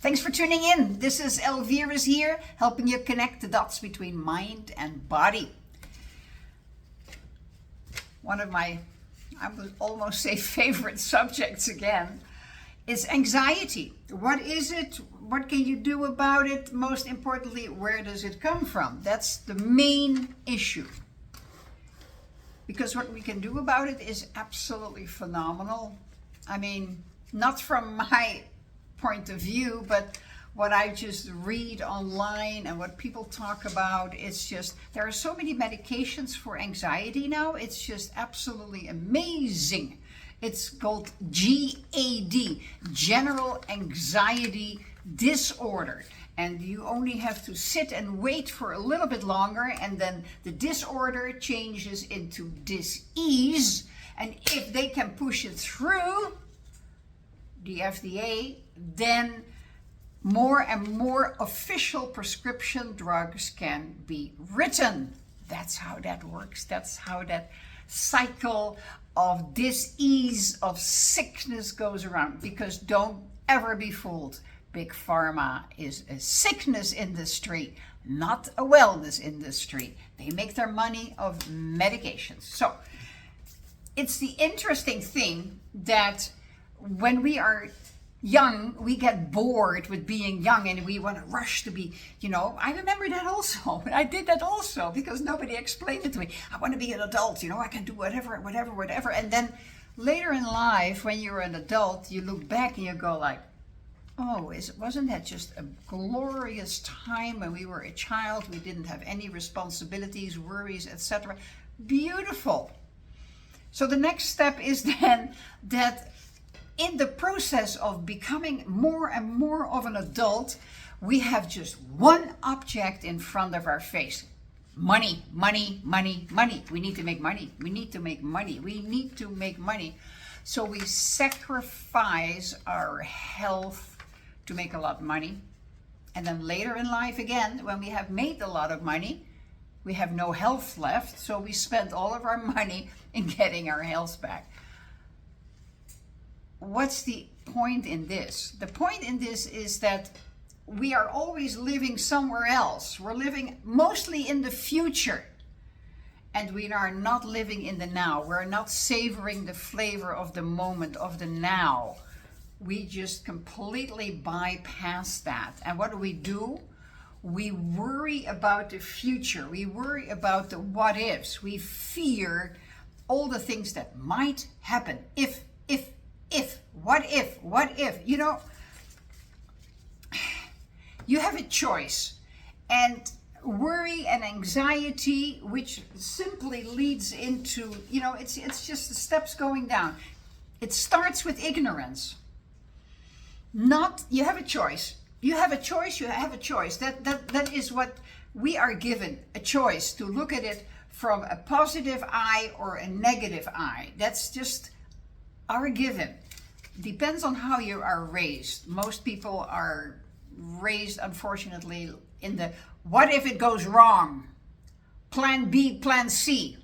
Thanks for tuning in. This is Elvira's here, helping you connect the dots between mind and body. One of my, I would almost say, favorite subjects again is anxiety. What is it? What can you do about it? Most importantly, where does it come from? That's the main issue. Because what we can do about it is absolutely phenomenal. I mean, not from my point of view, but what I just read online and what people talk about, it's just, there are so many medications for anxiety now. It's just absolutely amazing. It's called GAD, General Anxiety Disorder. And you only have to sit and wait for a little bit longer, and then the disorder changes into dis-ease. And if they can push it through the FDA, then more and more official prescription drugs can be written. That's how that works. That's how that cycle of dis-ease, of sickness goes around. Because don't ever be fooled. Big Pharma is a sickness industry, not a wellness industry. They make their money of medications. So it's the interesting thing that when we are young, we get bored with being young and we want to rush to be, I remember that also. I did that also because nobody explained it to me. I want to be an adult, I can do whatever. And then later in life, when you're an adult, you look back and you go like, oh, wasn't that just a glorious time when we were a child? We didn't have any responsibilities, worries, etc. Beautiful. So the next step is then that in the process of becoming more and more of an adult, we have just one object in front of our face. Money, money, money, money. We need to make money. We need to make money. We need to make money. So we sacrifice our health to make a lot of money. And then later in life again, when we have made a lot of money, we have no health left. So we spend all of our money in getting our health back. What's the point in this? The point in this is that we are always living somewhere else. We're living mostly in the future. And we are not living in the now. We're not savoring the flavor of the moment, of the now. We just completely bypass that. And what do? We worry about the future. We worry about the what ifs. We fear all the things that might happen. If, what if, you have a choice. And worry and anxiety, which simply leads into, it's just the steps going down. It starts with ignorance. You have a choice. You have a choice. That is what we are given, a choice to look at it from a positive eye or a negative eye. That's just our given. Depends on how you are raised. Most people are raised, unfortunately, in the what if it goes wrong? Plan B, plan C.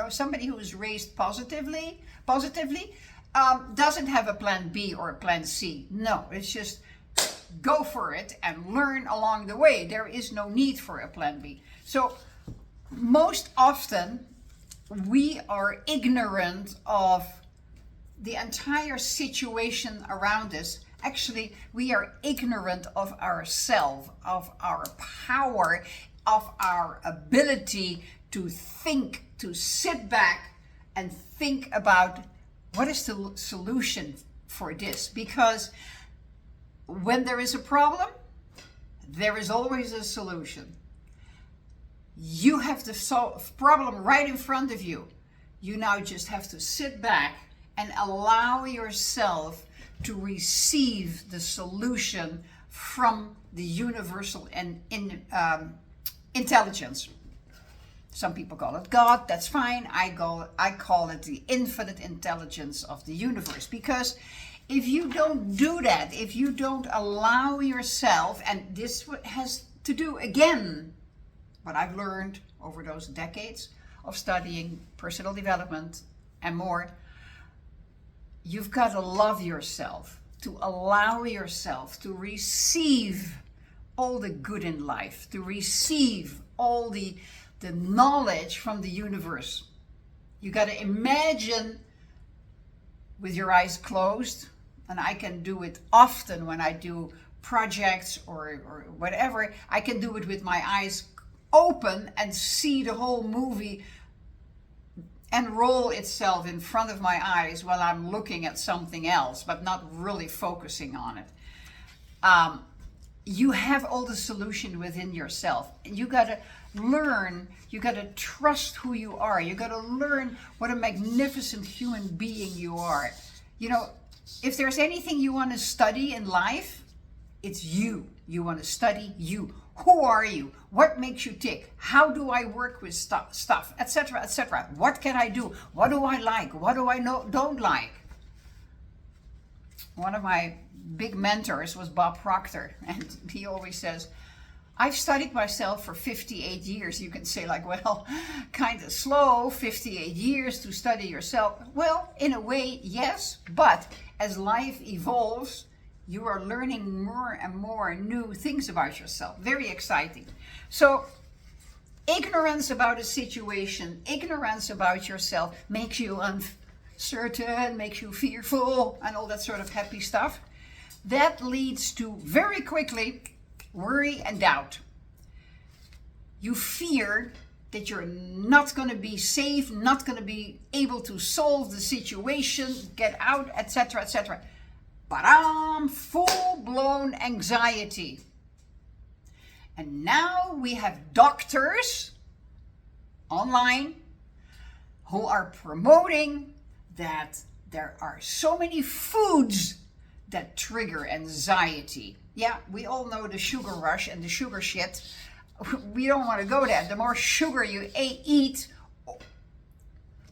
Somebody who is raised positively, doesn't have a plan B or a plan C. No, it's just go for it and learn along the way. There is no need for a plan B. So most often we are ignorant of the entire situation around us. Actually, we are ignorant of ourselves, of our power, of our ability to think, to sit back and think about what is the solution for this? Because when there is a problem, there is always a solution. You have the problem right in front of you. You now just have to sit back and allow yourself to receive the solution from the universal and intelligence. Some people call it God, that's fine. I call it the infinite intelligence of the universe. Because if you don't do that, if you don't allow yourself, and this has to do again, what I've learned over those decades of studying personal development and more, you've got to love yourself. to allow yourself to receive all the good in life, to receive all the knowledge from the universe. You got to imagine with your eyes closed, and I can do it often when I do projects or whatever. I can do it with my eyes open and see the whole movie unroll itself in front of my eyes while I'm looking at something else, but not really focusing on it. You have all the solution within yourself. You got to learn, you got to trust who you are. You got to learn what a magnificent human being you are. You know, if there's anything you want to study in life, it's you. You want to study you. Who are you? What makes you tick? How do I work with stuff, etc., etc.? What can I do? What do I like? What do I don't like? One of my big mentors was Bob Proctor, and he always says, I've studied myself for 58 years. You can say like, well, kind of slow, 58 years to study yourself. Well, in a way, yes, but as life evolves, you are learning more and more new things about yourself. Very exciting. So ignorance about a situation, ignorance about yourself makes you uncertain, makes you fearful, and all that sort of happy stuff. That leads to very quickly worry and doubt. You fear that you're not going to be safe, not going to be able to solve the situation, get out, etc., etc. But full-blown anxiety. And now we have doctors online who are promoting that there are so many foods that trigger anxiety. Yeah, we all know the sugar rush and the sugar shit. We don't want to go there. The more sugar you eat,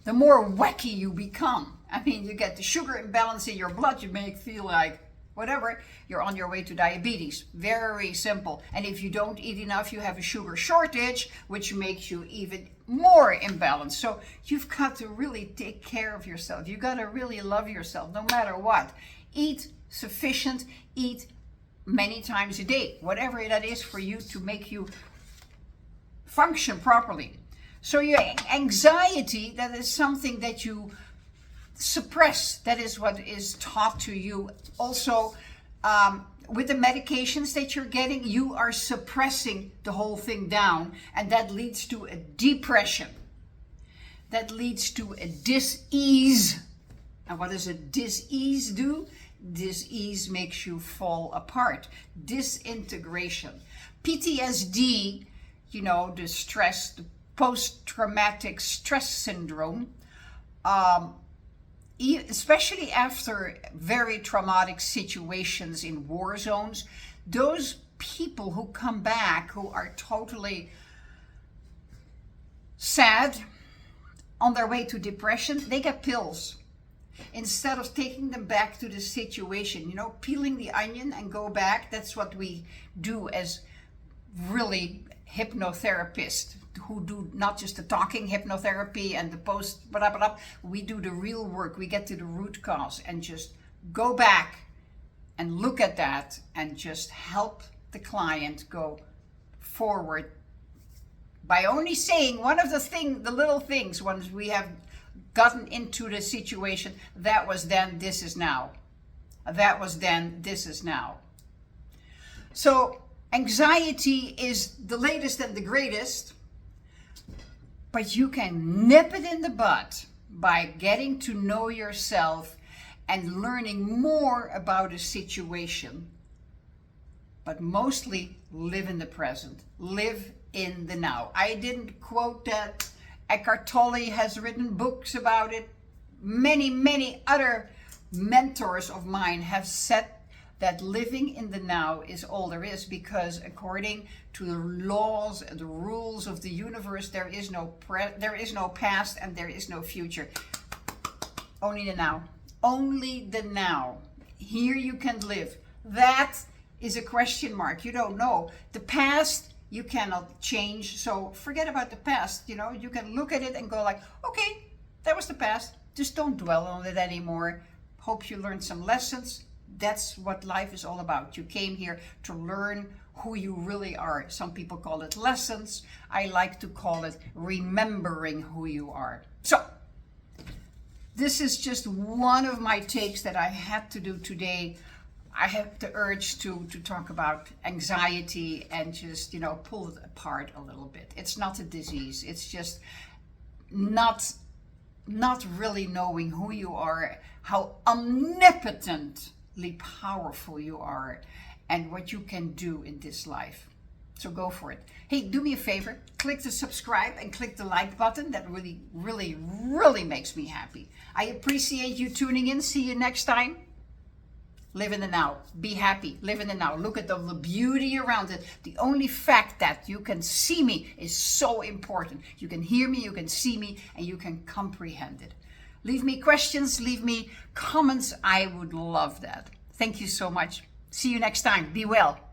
the more wacky you become. I mean, you get the sugar imbalance in your blood, you may feel like whatever, you're on your way to diabetes. Very simple. And if you don't eat enough, you have a sugar shortage, which makes you even more imbalanced. So you've got to really take care of yourself. You've got to really love yourself, no matter what. Eat sufficient, eat many times a day, whatever that is for you to make you function properly. So your anxiety, that is something that you suppress. That is what is taught to you. Also, with the medications that you're getting, you are suppressing the whole thing down, and that leads to a depression. That leads to a dis-ease. And what does a dis-ease do? Dis-ease makes you fall apart. Disintegration. PTSD, you know, the stress, the post-traumatic stress syndrome, especially after very traumatic situations in war zones, those people who come back who are totally sad, on their way to depression, they get pills. Instead of taking them back to the situation, you know, peeling the onion and go back, that's what we do as really hypnotherapists who do not just the talking hypnotherapy and the post, blah, blah, blah. We do the real work. We get to the root cause and just go back and look at that and just help the client go forward by only saying one of the little things, once we have gotten into the situation, that was then, this is now. That was then, this is now. So anxiety is the latest and the greatest, but you can nip it in the bud by getting to know yourself and learning more about a situation. But mostly live in the present, live in the now. I didn't quote that. Eckhart Tolle has written books about it. Many, many other mentors of mine have said that living in the now is all there is, because according to the laws and the rules of the universe, there is no past and there is no future. Only the now. Only the now. Here you can live. That is a question mark. You don't know. The past you cannot change, so forget about the past. You know, you can look at it and go like, okay, that was the past. Just don't dwell on it anymore. Hope you learned some lessons. That's what life is all about. You came here to learn who you really are. Some people call it lessons. I like to call it remembering who you are. So, this is just one of my takes that I had to do today. I have the urge to talk about anxiety and just, pull it apart a little bit. It's not a disease. It's just not really knowing who you are, how omnipotently powerful you are, and what you can do in this life. So go for it. Hey, do me a favor, click the subscribe and click the like button. That really, really, really makes me happy. I appreciate you tuning in. See you next time. Live in the now. Be happy. Live in the now. Look at the beauty around it. The only fact that you can see me is so important. You can hear me, you can see me, and you can comprehend it. Leave me questions, leave me comments. I would love that. Thank you so much. See you next time. Be well.